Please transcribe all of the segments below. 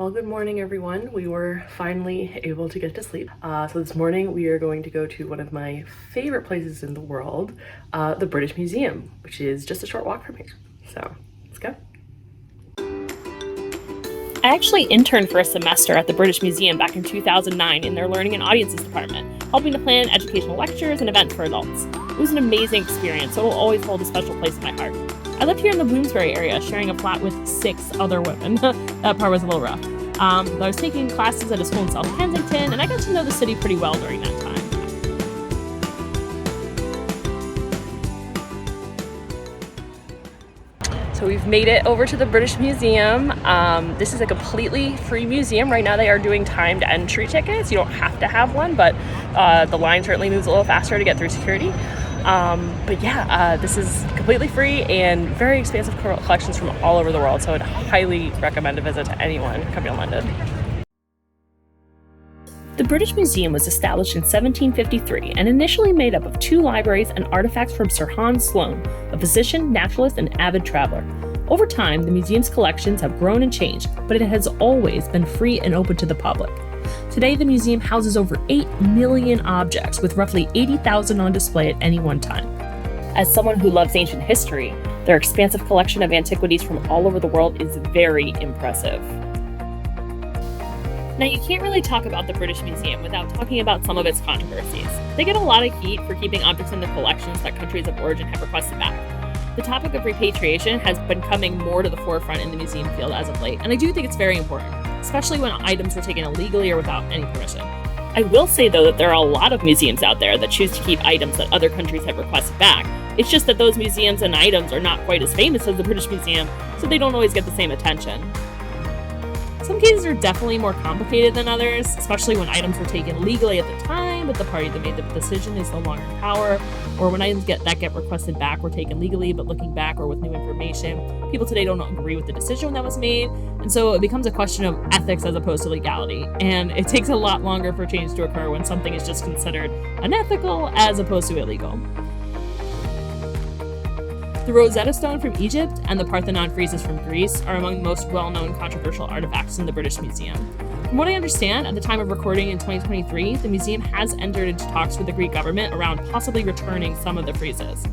Well, good morning, everyone. We were finally able to get to sleep. So this morning we are going to go to one of my favorite places in the world, the British Museum, which is just a short walk from here. So let's go. I actually interned for a semester at the British Museum back in 2009 in their Learning and Audiences department, helping to plan educational lectures and events for adults. It was an amazing experience, so it will always hold a special place in my heart. I lived here in the Bloomsbury area, sharing a flat with 6 other women. That part was a little rough. I was taking classes at a school in South Kensington, and I got to know the city pretty well during that time. So we've made it over to the British Museum. This is a completely free museum. Right now they are doing timed entry tickets. You don't have to have one, but the line certainly moves a little faster to get through security. This is completely free and very expansive collections from all over the world, so I'd highly recommend a visit to anyone coming to London. The British Museum was established in 1753 and initially made up of 2 libraries and artifacts from Sir Hans Sloane, a physician, naturalist, and avid traveler. Over time, the museum's collections have grown and changed, but it has always been free and open to the public. Today, the museum houses over 8 million objects, with roughly 80,000 on display at any one time. As someone who loves ancient history, their expansive collection of antiquities from all over the world is very impressive. Now, you can't really talk about the British Museum without talking about some of its controversies. They get a lot of heat for keeping objects in their collections that countries of origin have requested back. The topic of repatriation has been coming more to the forefront in the museum field as of late, and I do think it's very important, especially when items were taken illegally or without any permission. I will say, though, that there are a lot of museums out there that choose to keep items that other countries have requested back. It's just that those museums and items are not quite as famous as the British Museum, so they don't always get the same attention. Some cases are definitely more complicated than others, especially when items were taken legally at the time, but the party that made the decision is no longer in power, or when items get requested back were taken legally, but looking back or with new information, people today don't agree with the decision that was made, and so it becomes a question of ethics as opposed to legality, and it takes a lot longer for change to occur when something is just considered unethical as opposed to illegal. The Rosetta Stone from Egypt and the Parthenon friezes from Greece are among the most well-known controversial artifacts in the British Museum. From what I understand, at the time of recording in 2023, the museum has entered into talks with the Greek government around possibly returning some of the friezes.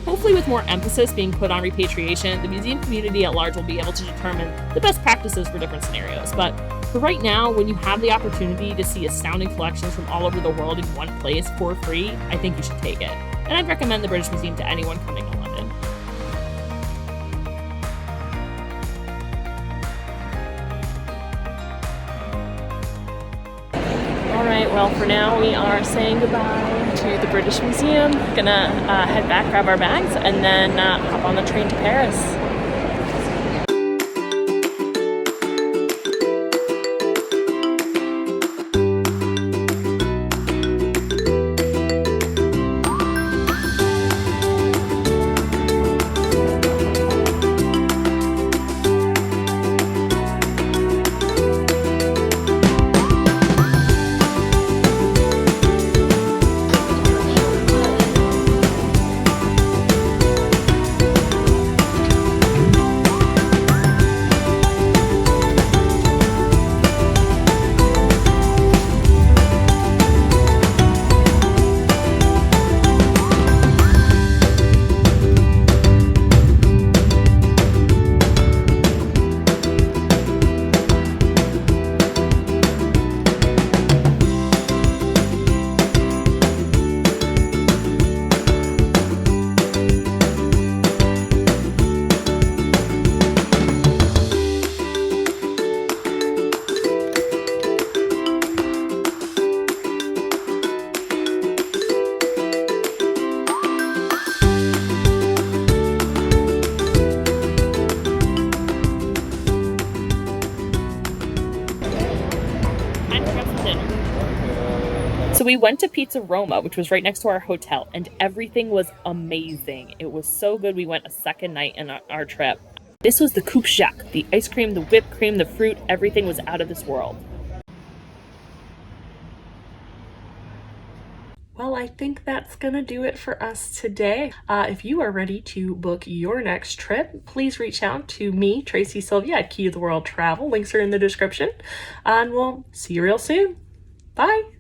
Hopefully, with more emphasis being put on repatriation, the museum community at large will be able to determine the best practices for different scenarios. But for right now, when you have the opportunity to see astounding collections from all over the world in one place for free, I think you should take it. And I'd recommend the British Museum to anyone coming to London. Alright, well, for now we are saying goodbye to the British Museum. Gonna head back, grab our bags, and then hop on the train to Paris. So we went to Pizza Roma, which was right next to our hotel, and everything was amazing. It was so good we went a second night in our trip. This was the Coupe Jacques. The ice cream, the whipped cream, the fruit, everything was out of this world. Well, I think that's gonna do it for us today. If you are ready to book your next trip, please reach out to me, Tracy Sylvia at Key of the World Travel. Links are in the description, and we'll see you real soon. Bye.